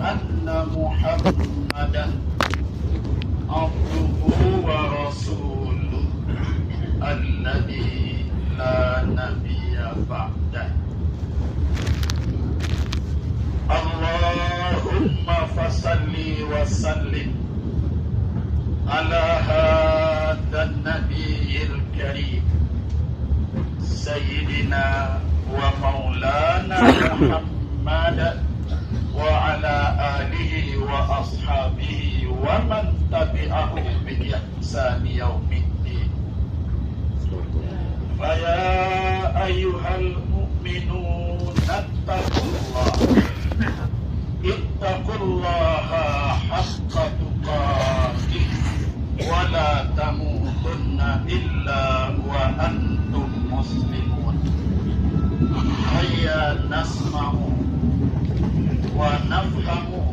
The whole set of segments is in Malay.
anna Muhammadan abduhu wa rasuluh alladhi la nabiyya ba'dah. Allahumma fasalli wa sallim ala hadha an-nabiyil karim sayyidina wa maulana Muhammad wa ala alihi wa ashabihi wa man tabi'ahu bi ihsan yaumiddin. Fa ya ayyuhal mu'minun ittaqullah ittaqullaha haqqa tuqatih wa la tamutunna illa wa antum muslimun. Hayya nasma'u wa nafhamu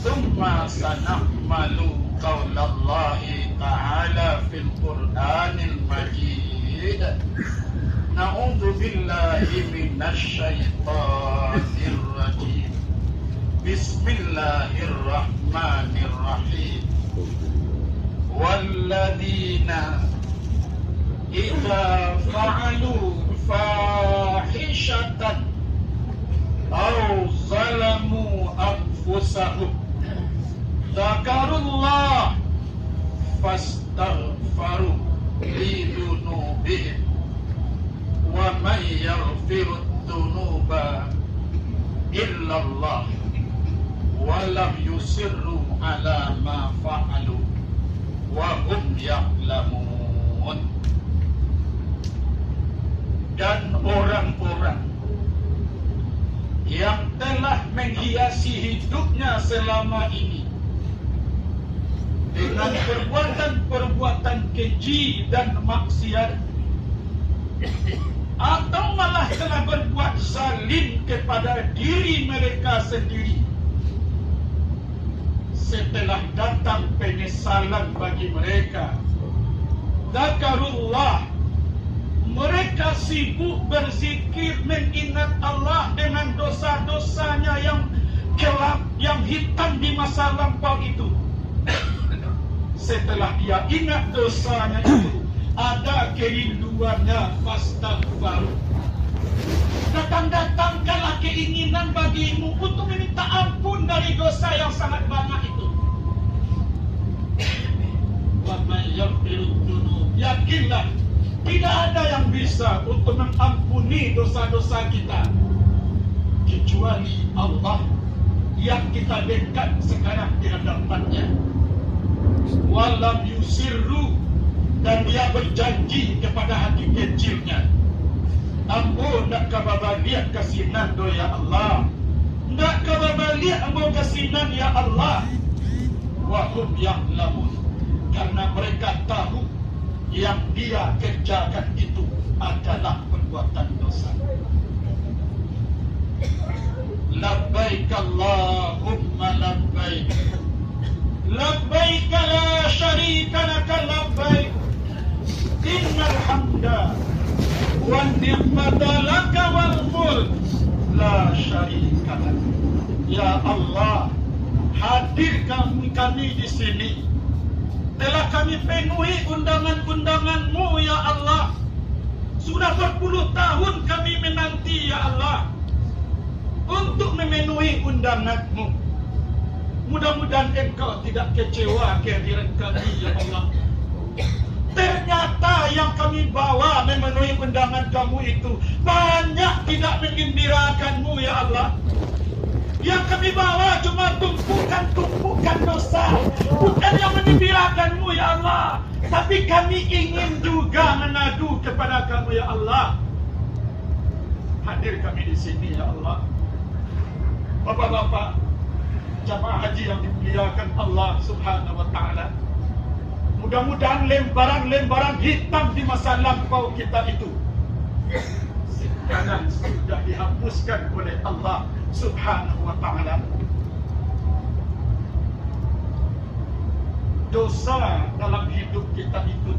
thumma sanahmalu qaulallahi ta'ala fil Qur'anil Majid. Na'udzu billahi minasy syaithanir rajim. Bismillahirrahmanirrahim. Walladzina idza fa'alu fahishatan aw zalamu anfusahum dzakarullah fastaghfaru lidunubihim wa man yaghfiru dzunuba illallah wa lam yusirru ala ma fa'alu wa hum ya'lamun. Dan orang-orang yang telah menghiasi hidupnya selama ini dengan perbuatan-perbuatan keji dan maksiat, atau malah telah berbuat zalim kepada diri mereka sendiri, setelah datang penyesalan bagi mereka, Zakarullah, mereka sibuk berzikir mengingat Allah dengan dosa-dosanya yang gelap, yang hitam di masa lampau itu. Setelah dia ingat dosanya itu, ada kerinduannya, fastaghfaru. Datang-datangkanlah keinginan bagimu untuk meminta ampun dari dosa yang sangat banyak itu. Wa may yaghfiru dzunub, yakinlah tidak ada yang bisa untuk mengampuni dosa-dosa kita kecuali Allah yang kita dekat sekarang di hadapannya. Walam yusirru, dan dia berjanji kepada hati kecilnya, ambo nak kababaliak kasinan do ya Allah, nak kababaliak ambo kasinan ya Allah. Wahum ya'lamun, karena mereka tahu yang dia kerjakan itu adalah perbuatan dosa. Labbaik Allahumma labbaik, labbaik la syarika laka labbaik, innal hamda wan ni'mata laka wal mulk la syarika lak. Ya Allah, hadir kami di sini, telah kami penuhi undangan-undangan-Mu ya Allah. Sudah berpuluh tahun kami menanti ya Allah untuk memenuhi undangan-Mu. Mudah-mudahan Engkau tidak kecewa kehadiran kami ya Allah. Ternyata yang kami bawa memenuhi undangan Kamu itu banyak tidak menggembirakan-Mu ya Allah. Yang kami bawa cuma tumpukan dosa, bukan yang menggembirakan-Mu ya Allah. Tapi kami ingin juga mengadu kepada Kamu ya Allah. Hadir kami di sini ya Allah. Bapak-bapak jamaah haji yang dimuliakan Allah Subhanahu wa taala, mudah-mudahan lembaran-lembaran hitam di masa lampau kita itu sekarang sudah dihapuskan oleh Allah Subhanahu wa ta'ala. Dosa dalam hidup kita itu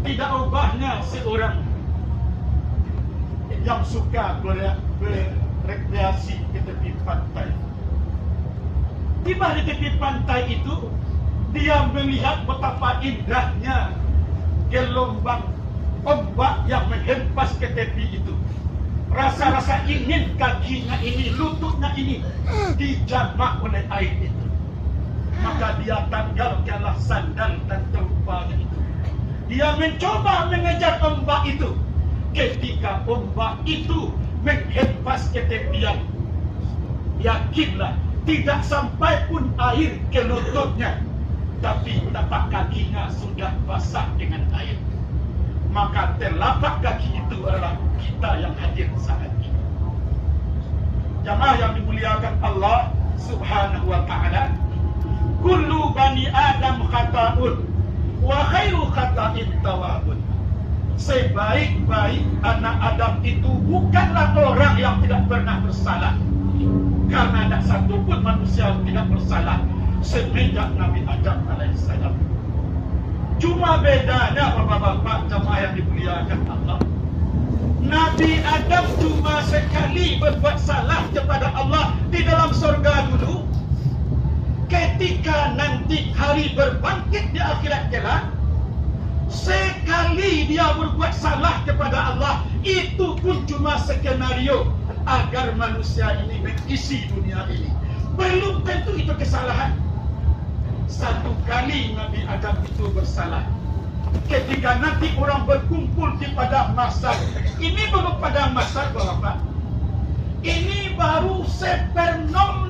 tidak ubahnya seorang yang suka berekreasi ke tepi pantai. tiba di tepi pantai itu, dia melihat betapa indahnya gelombang ombak yang menghempas ke tepi itu. Rasa-rasa ingin kakinya ini, lututnya ini dijamah oleh air itu. Maka dia tanggalkanlah sandal dan terumpanya itu. Dia mencoba mengejar ombak itu. Ketika ombak itu menghempas ke tepian, yakinlah tidak sampai pun air ke lututnya, tapi tapak kakinya sudah basah dengan air. Maka telapak kaki itu adalah kita yang hadir saat ini. Jamaah yang dimuliakan Allah Subhanahu wa ta'ala, kullu bani Adam khata'un wa khairu khata'in tawabun. Sebaik-baik anak Adam itu bukanlah orang yang tidak pernah bersalah. Karena tak satu pun manusia yang tidak bersalah semenjak Nabi Adam alaihissalam. Cuma bedanya bapak-bapak jamaah yang dimuliakan Allah, Nabi Adam cuma sekali berbuat salah kepada Allah di dalam surga dulu. Ketika nanti hari berbangkit di akhirat kelak, sekali dia berbuat salah kepada Allah, itu pun cuma skenario agar manusia ini mengisi dunia ini. Belum tentu itu kesalahan. Satu kali Nabi Adam itu bersalah. Ketika nanti orang berkumpul di padang mahsyar, ini belum padang mahsyar bapak. Ini baru sepernom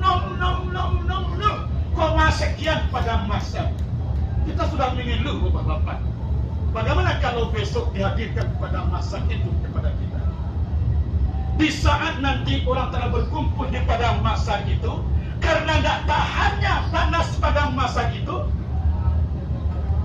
koma sekian padang mahsyar. Kita sudah mengeluh bapak-bapak. Bagaimana kalau besok dihadirkan padang mahsyar itu kepada kita? Di saat nanti orang telah berkumpul di padang mahsyar itu, karena tidak tahannya panas padang mahsyar itu,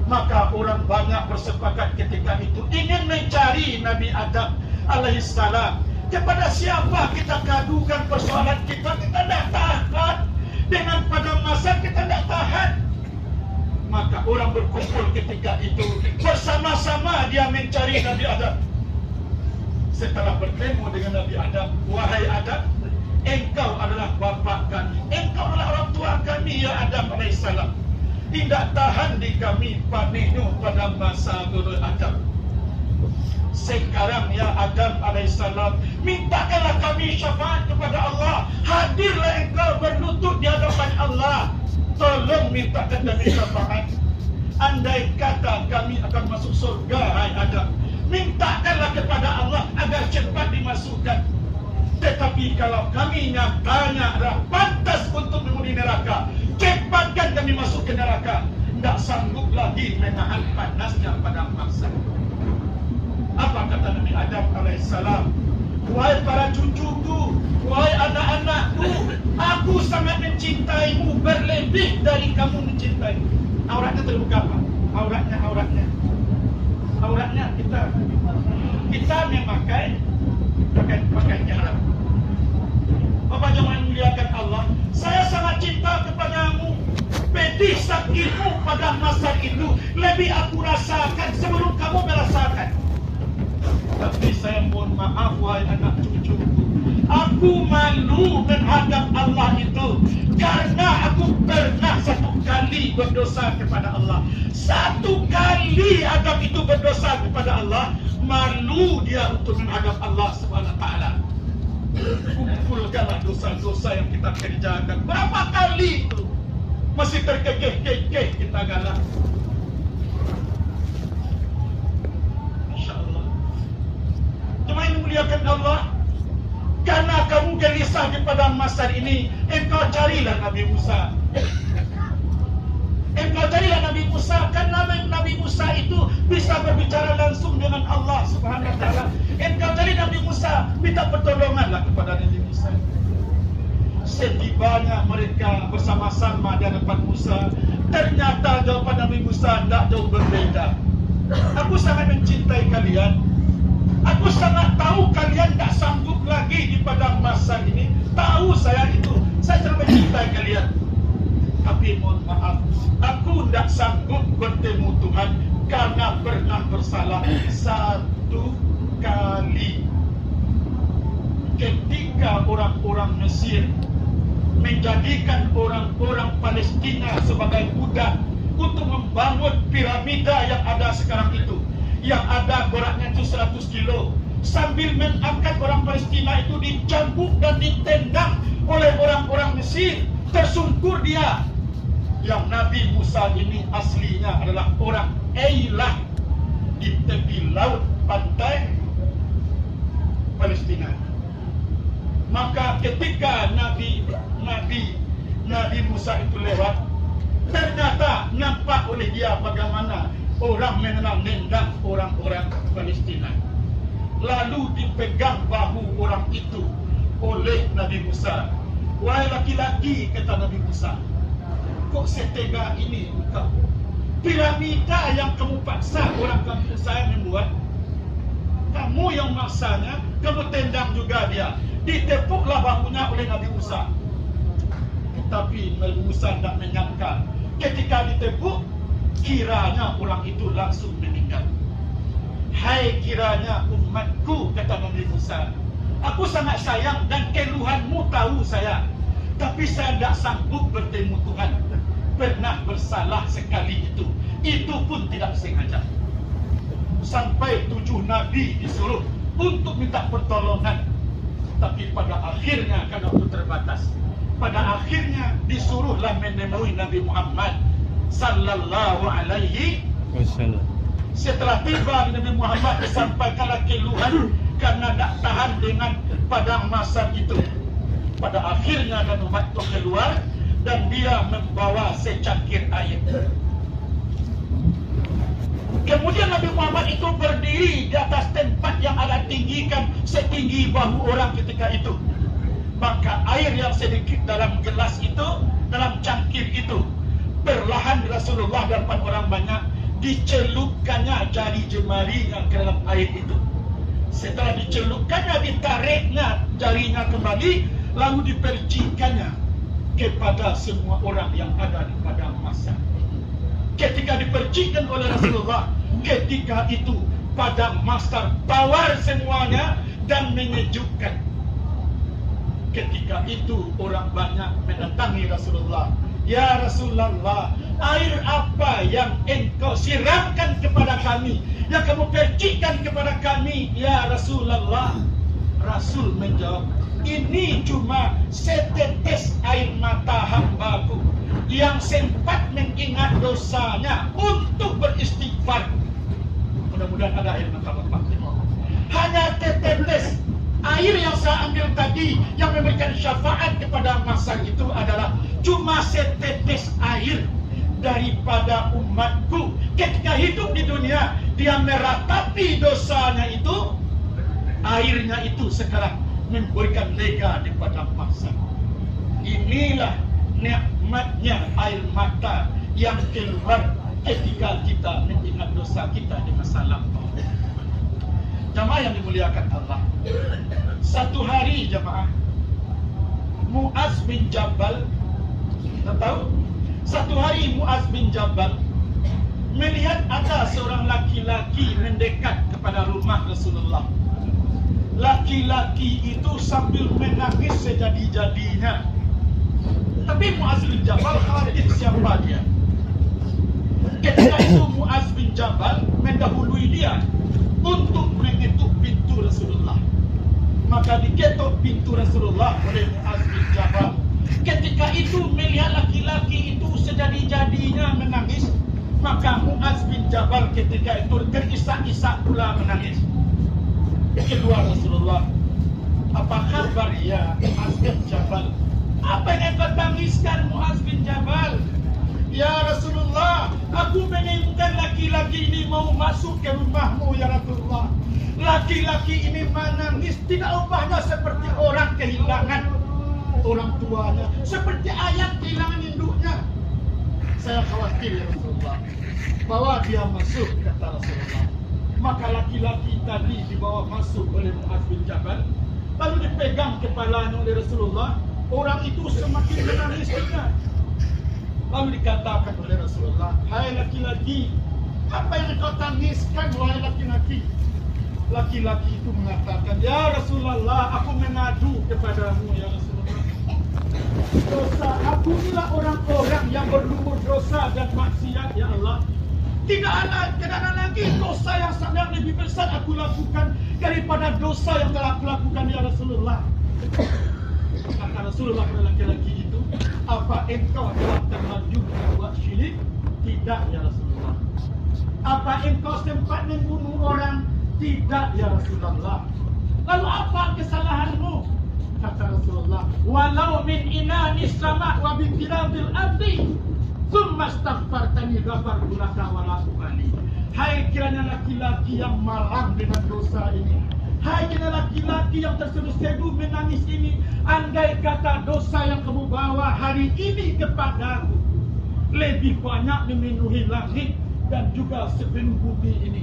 maka orang banyak bersepakat ketika itu ingin mencari Nabi Adam alaihissalam. Kepada siapa kita kadukan persoalan kita? Kita tidak tahan. Dengan padang mahsyar kita tidak tahan. Maka orang berkumpul ketika itu, bersama-sama dia mencari Nabi Adam. Setelah bertemu dengan Nabi Adam, wahai Adam, engkau adalah bapa kami, engkau adalah orang tua kami ya Adam alaihissalam. Tidak tahan di kami panehu pada masa dulu Adam. Sekarang ya Adam alaihissalam, mintakanlah kami syafaat kepada Allah. Hadirlah engkau berlutut di hadapan Allah. Tolong mintakan kami syafaat. Andai kata kami akan masuk surga, hai Adam, mintakanlah kepada Allah agar cepat dimasukkan. Tetapi kalau kami nyatanya adalah pantas untuk menghuni neraka, cepatkan kami masuk ke neraka. Tidak sanggup lagi menahan panasnya padang mahsyar. Apa kata Nabi Adam alaihissalam? Wahai para cucuku, wahai anak-anakku, aku sangat mencintaimu berlebih dari kamu mencintai. Auratnya terbuka apa? Auratnya kita memakai pakaian ihram. Bapak jemaah muliakan Allah, saya sangat cinta kepadamu. Pedih sakitmu pada masa itu lebih aku rasakan sebelum kamu merasakan. Tapi saya mohon maaf wahai anak cucuku, aku malu menghadap Allah itu karena aku pernah satu kali berdosa kepada Allah. Satu kali Adam itu berdosa kepada Allah, malu dia untuk menghadap Allah Subhanahu wa taala. Kumpulkanlah dosa-dosa yang kita kerjakan. Berapa kali itu masih terkekeh-kekeh kita galak. Insyaallah. Cuma ini muliakan Allah. Karena kamu gelisah di padang mahsyar ini, engkau carilah Nabi Musa. Karena Nabi Musa itu bisa berbicara langsung dengan Allah Subhanahu wa taala. Engkau cari Nabi Musa, minta pertolonganlah kepada Nabi Musa. Setibanya mereka bersama-sama di hadapan Musa, ternyata jawaban Nabi Musa tidak jauh berbeda. Aku sangat mencintai kalian. Aku sangat tahu kalian tak sanggup lagi di padang mahsyar ini. Tahu saya itu, saya sangat mencintai kalian. Tapi mohon maaf, aku tidak sanggup bertemu Tuhan karena pernah bersalah satu kali. Ketika orang-orang Mesir menjadikan orang-orang Palestina sebagai budak untuk membangun piramida yang ada sekarang itu, yang ada beratnya itu 100 kilo, sambil mengangkat orang Palestina itu dicambuk dan ditendang oleh orang-orang Mesir. Tersungkur dia. Yang Nabi Musa ini aslinya adalah orang Eilah di tepi laut pantai Palestina. Maka ketika Nabi Musa itu lewat, ternyata nampak oleh dia bagaimana orang menendang orang-orang Palestina. Lalu dipegang bahu orang itu oleh Nabi Musa. Wahai laki-laki, kata Nabi Musa, kok setega ini engkau? Piramida yang kamu paksa orang kampung saya membuat, kamu yang maksanya, kamu tendang juga dia. Ditepuklah bahunya oleh Nabi Musa. Tetapi Nabi Musa tidak menyangka, ketika ditepuk, kiranya orang itu langsung meninggal. Hai kiranya umatku, kata Nabi Musa, aku sangat sayang dan keluhanmu tahu saya, tapi saya tidak sanggup bertemu Tuhan. Pernah bersalah sekali itu pun tidak sengaja. Sampai 7 nabi disuruh untuk minta pertolongan, tapi pada akhirnya karena itu terbatas, pada akhirnya disuruhlah menemui Nabi Muhammad sallallahu alaihi wasallam. Setelah tiba Nabi Muhammad disampaikanlah keluhan karena tak tahan dengan padang masar itu. Pada akhirnya Nabi Muhammad itu keluar dan dia membawa secangkir air. Kemudian Nabi Muhammad itu berdiri di atas tempat yang ada tinggikan setinggi bahu orang ketika itu. Maka air yang sedikit dalam gelas itu, dalam cangkir itu, perlahan Rasulullah dan 4 orang banyak dicelupkannya jari jemarinya ke dalam air itu. Setelah dicelupkannya, ditariknya jarinya kembali, lalu dipercikannya kepada semua orang yang ada di padang mahsyar. Ketika dipercikan oleh Rasulullah, ketika itu padang mahsyar tawar semuanya dan menyejukkan. Ketika itu orang banyak mendatangi Rasulullah. Ya Rasulullah, air apa yang engkau siramkan kepada kami, yang kamu percikan kepada kami, ya Rasulullah? Rasul menjawab, ini cuma setetes air mata hambaku yang sempat mengingat dosanya untuk beristighfar. Mudah-mudahan ada air mata bapak. Hanya tetetes air yang saya ambil tadi yang memberikan syafaat kepada masa itu adalah cuma setetes air daripada umatku ketika hidup di dunia. Dia meratapi dosanya itu, airnya itu sekarang memberikan lega di padang mahsyar. Inilah nikmatnya air mata yang keluar ketika kita mengingat dosa kita di masa lampau. Jamaah yang dimuliakan Allah, satu hari jamaah, Muaz bin Jabal, kita tahu, satu hari Muaz bin Jabal melihat ada seorang laki-laki mendekat kepada rumah Rasulullah. Laki-laki itu sambil menangis sejadi-jadinya. Tapi Muaz bin Jabal khawatir siapa dia. Ketika itu Muaz bin Jabal mendahului dia untuk mengetuk pintu Rasulullah. Maka diketuk pintu Rasulullah oleh Muaz bin Jabal. Ketika itu melihat laki-laki itu sejadi-jadinya menangis, maka Muaz bin Jabal ketika itu terisak-isak pula menangis. Kedua Rasulullah, apa kabar ya Muaz bin Jabal? Apa yang engkau tangiskan Muaz bin Jabal? Ya Rasulullah, aku menginginkan laki-laki ini mau masuk ke rumahmu ya Rasulullah. Laki-laki ini menangis, tidak ubahnya seperti orang kehilangan orang tuanya, seperti ayam kehilangan induknya. Saya khawatir ya Rasulullah, bawa dia masuk, kata Rasulullah. Maka laki-laki tadi dibawa masuk oleh Muaz bin Jabal, lalu dipegang kepalanya oleh Rasulullah. Orang itu semakin menangis juga. Lalu dikatakan oleh Rasulullah, hai laki-laki, apa yang kau tangiskan wahai laki-laki? Laki-laki itu mengatakan, ya Rasulullah, aku mengadu kepadamu ya Rasulullah. Dosa, ampunilah orang-orang yang berlumur dosa dan maksiat, ya Allah. Tidak ada lagi dosa yang sangat lebih besar aku lakukan daripada dosa yang telah aku lakukan, ya Rasulullah. Kata Rasulullah kepada laki-laki itu, apa engkau telah terlanjur berbuat syirik? Tidak, ya Rasulullah. Apa engkau sempat membunuh orang? Tidak, ya Rasulullah. Lalu apa kesalahanmu? Kata Rasulullah, walau min inani sama wa bi firabil ardi thumma astaghfartani ghafartu laka wa la ubali. Hai kiranya laki-laki yang malang dengan dosa ini, hai kiranya laki-laki yang terseduh-seduh menangis ini, andai kata dosa yang kamu bawa hari ini kepadaku lebih banyak memenuhi langit dan juga sepenuh bumi ini,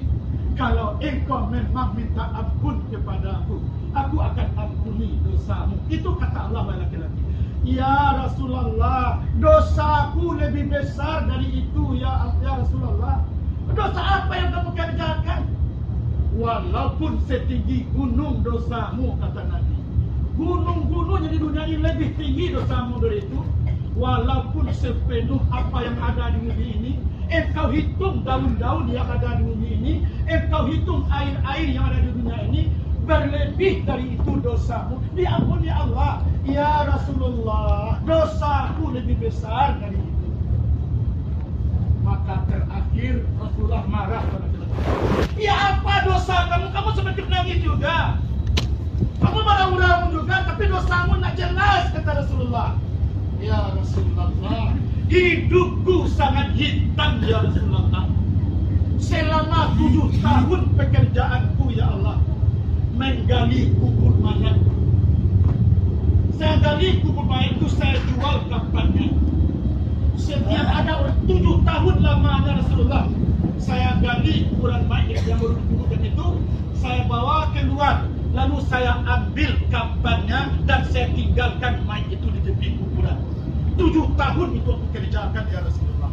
kalau engkau memang minta ampun kepadaku, aku akan ampuni dosamu. Itu kata Allah kepada laki-laki. Ya Rasulullah, dosaku lebih besar dari itu, ya Rasulullah. Dosa apa yang kamu kerjakan? Walaupun setinggi gunung dosamu, kata Nabi. Gunung-gunung yang di dunia ini lebih tinggi dosamu dari itu. Walaupun sepenuh apa yang ada di bumi ini, engkau hitung daun-daun yang ada di bumi ini, engkau hitung air-air yang ada di dunia ini, berlebih dari itu dosamu, diampuni Allah. Ya Rasulullah, dosaku lebih besar dari itu. Maka terakhir Rasulullah marah pada kita. Ya apa dosa kamu? Kamu seperti penangis juga. Kamu marah-marah juga, tapi dosamu nak jelas, kata Rasulullah. Ya Rasulullah, hidupku sangat hitam, ya Rasulullah. Selama 7 tahun pekerjaanku, ya Allah, menggali kubur mayat. Saya gali kubur mayat itu, saya jual kapannya. Setiap ada orang 7 tahun lamanya Rasulullah, saya gali kuburan mayat yang baru dikuburkan itu, saya bawa keluar, lalu saya ambil kapannya dan saya tinggalkan mayat itu di tepi kuburan. 7 tahun itu aku kerjakan, ya Rasulullah.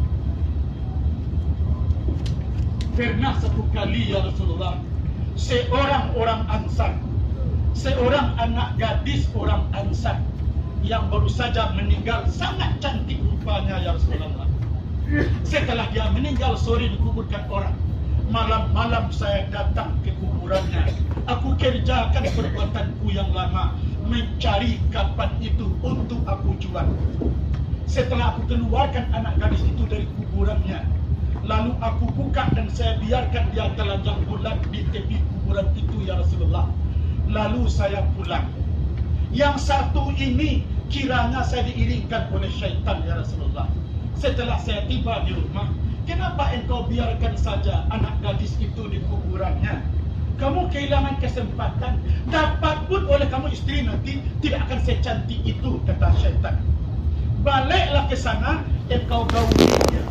Pernah satu kali, ya Rasulullah, seorang orang Ansar, seorang anak gadis orang Ansar yang baru saja meninggal, sangat cantik rupanya, ya Rasulullah. Setelah dia meninggal, sore dikuburkan orang. Malam-malam saya datang ke kuburannya. Aku kerjakan perbuatanku yang lama, mencari kapan itu untuk aku jual. Setelah aku keluarkan anak gadis itu dari kuburannya, lalu aku buka dan saya biarkan dia telanjang bulat di tepi kuburan itu, ya Rasulullah. Lalu saya pulang. Yang satu ini kiranya saya diiringkan oleh syaitan, ya Rasulullah. Setelah saya tiba di rumah, kenapa engkau biarkan saja anak gadis itu di kuburannya? Kamu kehilangan kesempatan. Dapat pun oleh kamu istri nanti tidak akan secantik itu, kata syaitan. Baliklah ke sana, engkau gauli dia.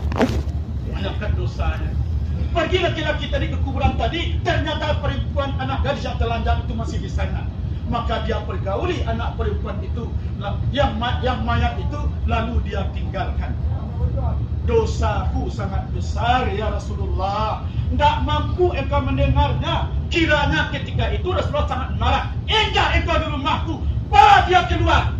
Banyakkan dosanya. Pergi laki-laki tadi ke kuburan tadi, ternyata perempuan anak gadis yang telanjang itu masih di sana. Maka dia pergauli anak perempuan itu, yang mayat itu, lalu dia tinggalkan. Dosaku sangat besar, ya Rasulullah. Tidak mampu engkau mendengarnya. Kiranya ketika itu Rasulullah sangat marah. Engkau di rumahku, bawa dia keluar.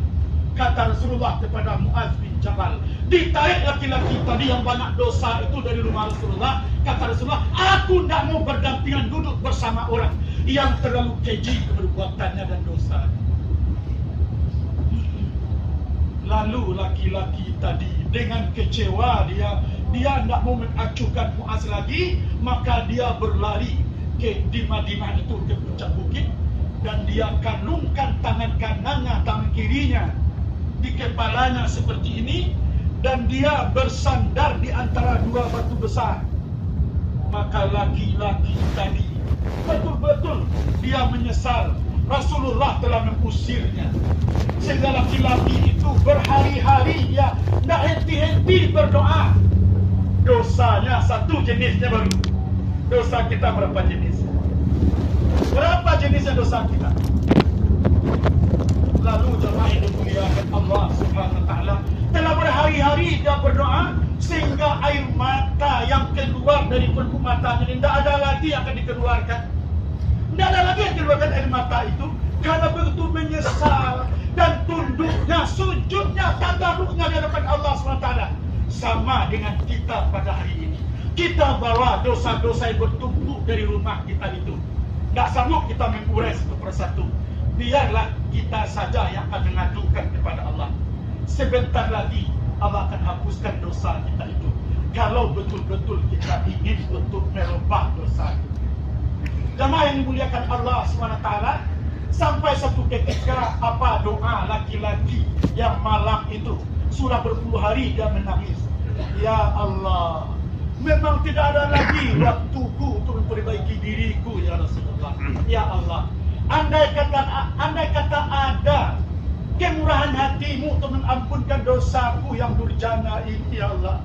Kata Rasulullah kepada Muaz bin Jabal, ditarik laki-laki tadi yang banyak dosa itu dari rumah Rasulullah. Kata Rasulullah, aku tidak mau berdampingan duduk bersama orang yang terlalu keji perbuatannya dan dosa. Lalu laki-laki tadi dengan kecewa, dia tidak mau mengacuhkan Muaz lagi, maka dia berlari di Madinah itu ke puncak bukit, dan dia kalungkan tangan kanannya, tangan kirinya di kepalanya seperti ini, dan dia bersandar di antara 2 batu besar. Maka laki-laki tadi betul-betul dia menyesal Rasulullah telah mengusirnya. Sehingga laki-laki itu berhari-hari dia tidak henti-henti berdoa. Dosanya satu jenisnya baru. Dosa kita berapa jenis? Berapa jenisnya dosa kita? Lalu jemaah yang dimuliakan Allah Subhanahu wa taala, telah berhari-hari dia berdoa sehingga air mata yang keluar dari pelupuk matanya ini tidak ada lagi yang akan dikeluarkan. Tidak ada lagi yang keluarkan air mata itu, karena begitu menyesal, dan tunduknya, sujudnya, tadaruknya di hadapan Allah SWT sama dengan kita pada hari ini. Kita bawa dosa-dosa yang bertumpuk dari rumah kita itu. Tak sanggup kita mengurai satu persatu. Biarlah kita saja yang akan mengadukan kepada Allah. Sebentar lagi Allah akan hapuskan dosa kita itu. Kalau betul-betul kita ingin untuk merubah dosa itu. Jamaah yang dimuliakan Allah SWT, sampai satu ketika apa doa laki-laki yang malam itu sudah berpuluh hari dia menangis. Ya Allah, memang tidak ada lagi waktuku untuk memperbaiki diriku ya Rasulullah. Ya Allah, andai kata ada kemurahan hatimu untuk mengampunkan dosaku yang durjana ini ya Allah.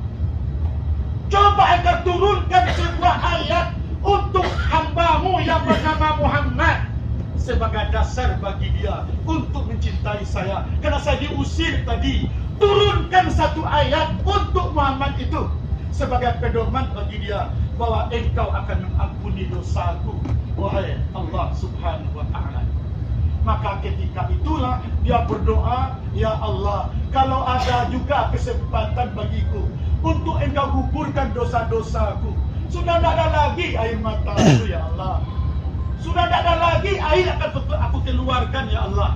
Coba engkau turunkan sebuah ayat untuk hambamu yang bernama Muhammad sebagai dasar bagi dia untuk mencintai saya. Karena saya diusir tadi. Turunkan satu ayat untuk Muhammad itu sebagai pedoman bagi dia bahwa engkau akan mengampuni dosaku, wahai Allah Subhanahu wa Ta'ala. Maka ketika itulah dia berdoa, ya Allah, kalau ada juga kesempatan bagiku untuk engkau gugurkan dosa-dosaku. Sudah tidak ada lagi air mataku ya Allah. Sudah tidak ada lagi air akan aku keluarkan ya Allah.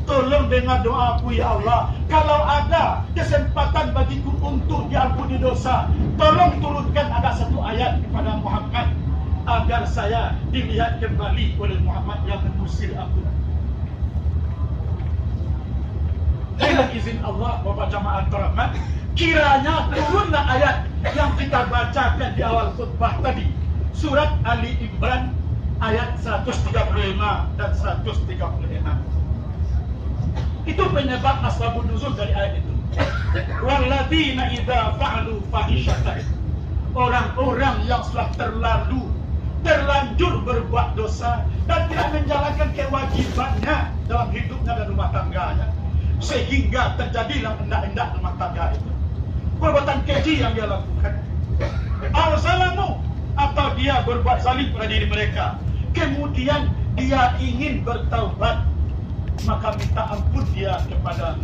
Tolong dengar doaku ya Allah. Kalau ada kesempatan bagiku untuk diampuni dosa, tolong turunkan ada satu ayat kepada Muhammad agar saya dilihat kembali oleh Muhammad yang mengusir aku. Dengan izin Allah, Bapak Jamaah Rahmat, kiranya turunlah ayat yang kita bacakan di awal khutbah tadi, surat Ali Imran ayat 135 dan 136. Itu penyebab asbabun nuzul dari ayat itu. Walladzina idza fa'alu fahishatan. Orang-orang yang sudah terlanjur berbuat dosa dan tidak menjalankan kewajibannya dalam hidupnya dan rumah tangganya, sehingga terjadilah endak-endak rumah tangga itu. Perbuatan keji yang dia lakukan. Al-zalamu, atau dia berbuat zalim pada diri mereka. Kemudian dia ingin bertaubat, maka minta ampun dia kepada,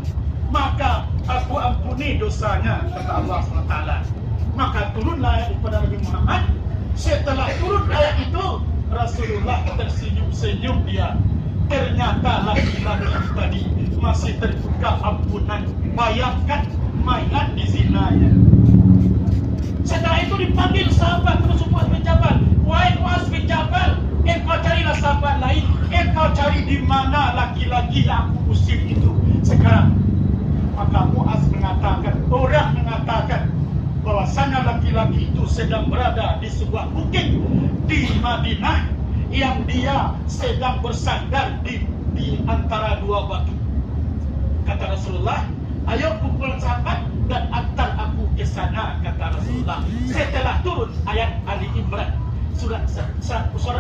maka aku ampuni dosanya kata Allah SWT. Maka turunlah ayat kepada Nabi Muhammad. Setelah turun ayat itu, Rasulullah tersenyum-senyum dia. Ternyata laki-laki tadi masih terbuka ampunan. Bayangkan mainan di zinanya. Setelah itu dipanggil sahabat Muaz bin Jabal. Wahai Muaz bin Jabal, engkau carilah sahabat lain. Engkau cari di mana laki-laki yang aku usir itu sekarang. Maka Muaz mengatakan, orang mengatakan bahwasanya laki-laki itu sedang berada di sebuah bukit di Madinah yang dia sedang bersandar di antara dua batu. Kata Rasulullah, ayo kumpul sahabat dan antar aku ke sana, kata Rasulullah. Setelah turun ayat Ali Imran, surat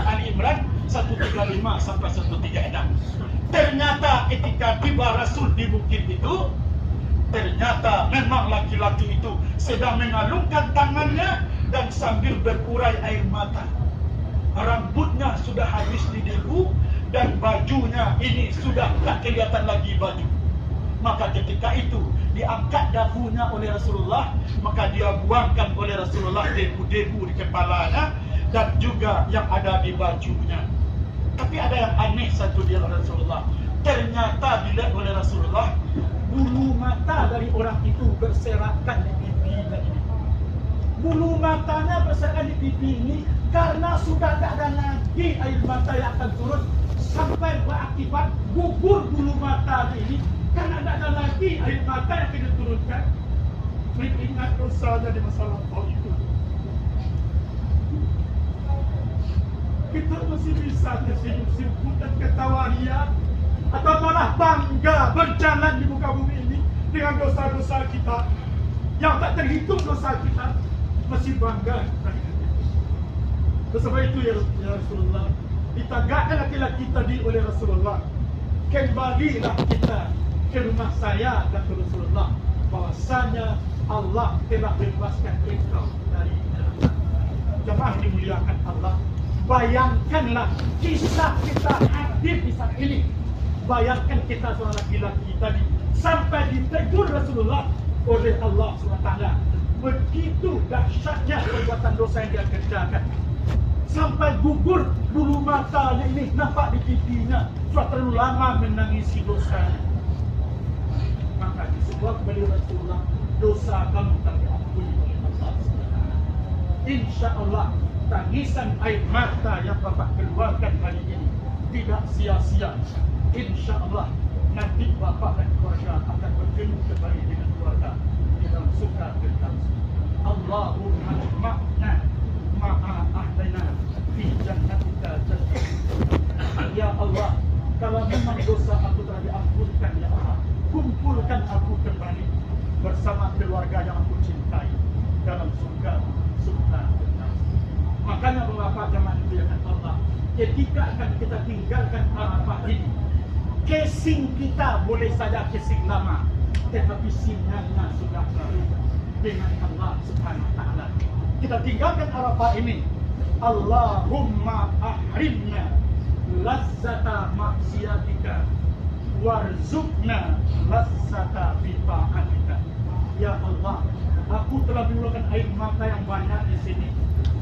Ali Imran 135 sampai 136. Ternyata ketika tiba Rasul di bukit itu, ternyata memang laki-laki itu sedang mengalungkan tangannya dan sambil berurai air mata. Rambutnya sudah habis didebu dan bajunya ini sudah tak kelihatan lagi baju. Maka ketika itu diangkat dagunya oleh Rasulullah, maka dia buangkan oleh Rasulullah debu-debu di kepalanya dan juga yang ada di bajunya. Tapi ada yang aneh satu dia oleh Rasulullah. Ternyata dilihat oleh Rasulullah, bulu mata dari orang itu berserakan di pipinya ini. Bulu matanya berserakan di pipi ini karena sudah tidak ada lagi air mata yang akan turun sampai berakibat gugur bulu mata ini. Karena tidak ada lagi air mata yang kita turunkan. Ingat dosanya di masa lampau itu. Kita masih bisa tersenyum-senyum dan ketawa ria, atau malah bangga berjalan di muka bumi ini dengan dosa-dosa kita yang tak terhitung dosa kita, masih bangga. Sebab itu ya Rasulullah, ditegakkan laki-laki tadi oleh Rasulullah, kembalilah kita ke rumah saya dan ke Rasulullah, bahwasanya Allah telah bebaskan engkau dari neraka. Jemaah dimuliakan Allah, bayangkanlah kisah kita hadir di saat ini. Bayangkan kita seorang laki-laki tadi sampai ditegur Rasulullah oleh Allah SWT. Begitu dahsyatnya perbuatan dosa yang dia kerjakan. Sampai gugur bulu matanya ini nampak di pipinya. Sudah terlalu lama menangisi dosanya. Maka disebut kepada Rasulullah, dosa kamu tak diampuni oleh Allah SWT. Insya Allah tangisan air mata yang Bapak keluarkan kali ini tidak sia-sia. Insya Allah nanti Bapak dan keluarga akan bertemu kembali dengan keluarga dalam suka dan Allahumma ma'na ma'a ahlina fi jannatika jannah. Ya Allah, kalau memang dosa aku telah diampunkan, ya Allah, kumpulkan aku kembali bersama keluarga yang aku cintai dalam surga dan makanya Bapak jemaah dimuliakan Allah, ketika akan kita tinggalkan Arafah ini, casing kita boleh saja casing lama, tetapi sinyalnya sudah baru dengan Allah Subhanahu wa taala. Kita tinggalkan Arafah ini. Allahumma ahrimna lazzata maksiatika warzuqna lazzata bita'atika. Ya Allah, aku telah mengeluarkan air mata yang banyak di sini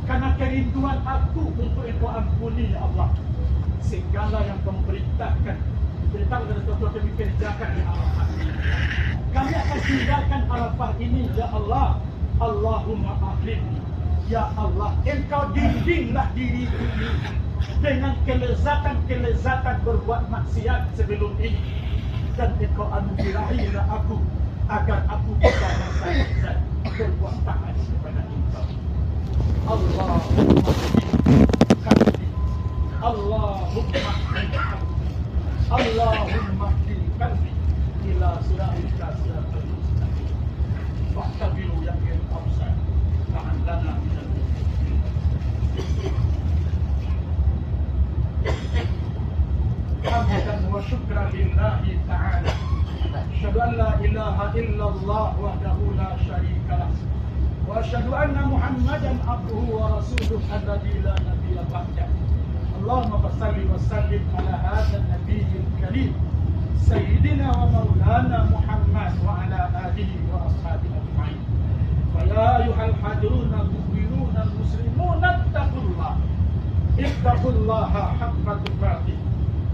karena kerinduan aku untuk Engkau ampuni, ya Allah. Segala yang Kau beritakan dari sesuatu yang dikerjakan di Arafah ini, kami akan tinggalkan Arafah ini, ya Allah. Allahumma ahlimni, ya Allah, Engkau dindinglah diri ini dengan kelezatan berbuat maksiat sebelum ini, dan Engkau anugerahilah aku agar aku bisa masa berbuat taat kepada Engkau. Allahumma ahlimni, Allahumma ahlimni, Allahumma ahlimni ila siratika siratal mustaqim. Fa'tabiru ya al-absar la'allana minal muhtadin. Hamdan wa syukran lillahi ta'ala. Asyhadu an la ilaha illallah wahdahu la syarika lah. Wa asyhadu anna Muhammadan abduhu wa rasuluhu alladzi la nabiyya ba'dahu. Allahumma salli wa sallim ala hadzal nabiyil karim sayyidina wa maulana Muhammad wa ala alihi wa ashabihi ajma'in. Fa ya ayyuhal hadiruna mu'minuna muslimuna ittaqullaha haqqa tuqatih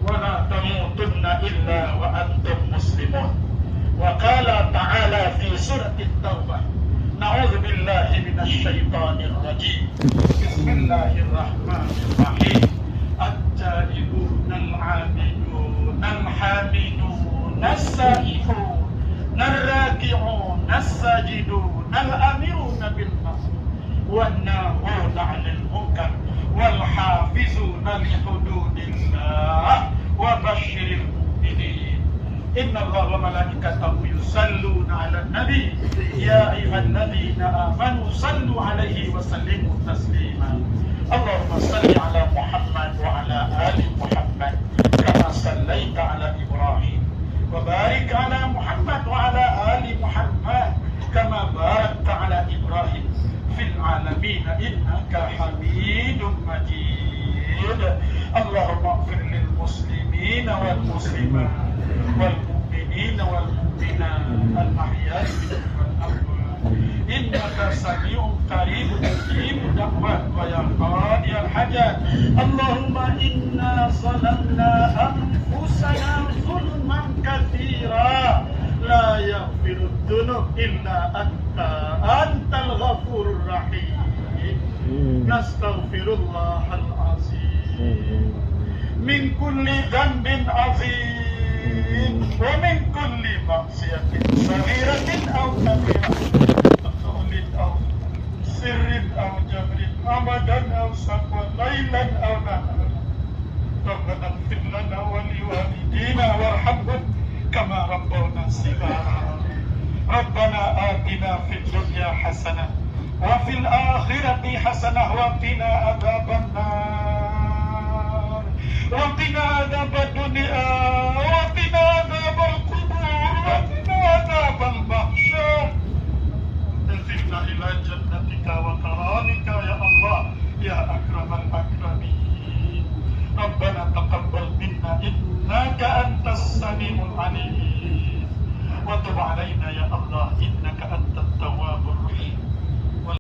wa la tamutunna illa wa antum muslimun. Wa qala ta'ala fi surati at-taubah, na'udzu billahi minasy syaithanir rajim. Bismillahirrahmanirrahim. التائبون العابدون الحامدون السائحون الراكعون الساجدون الآمرون بالمعروف والناهون عن المنكر والحافظون لحدود الله وبشر المؤمنين. إن الله وملائكته يصلون على النبي يا أيها الذين آمنوا صلوا عليه وسلموا تسليما. اللهم صل على محمد وعلى آل محمد كما صليت على إبراهيم وبارك على محمد وعلى آل محمد كما باركت على إبراهيم في العالمين إنك حميد مجيد. اللهم اغفر للمسلمين والمسلمات والمؤمنين والمؤمنات الأحياء منهم والأموات إنك سميع قريب مجيب دعوات ويا قاضي الحاجات. اللهم إنا ظلمنا أنفسنا ظلما كثيرا لا يغفر الذنوب إلا أنت الغفور الرحيم. نستغفر الله العظيم من كل ذنب عظيم ومن كل معصية صغيرة أو كبيرة أو سر أو جبر أمدا أو سقوى ليلا أو نهارا. ربنا اغفر لنا ولوالدينا وارحمهم كما ربونا صغارا. ربنا آتنا في الدنيا حسنة وفي الآخرة حسنة وقنا عذاب النار وقنا عذاب الدنيا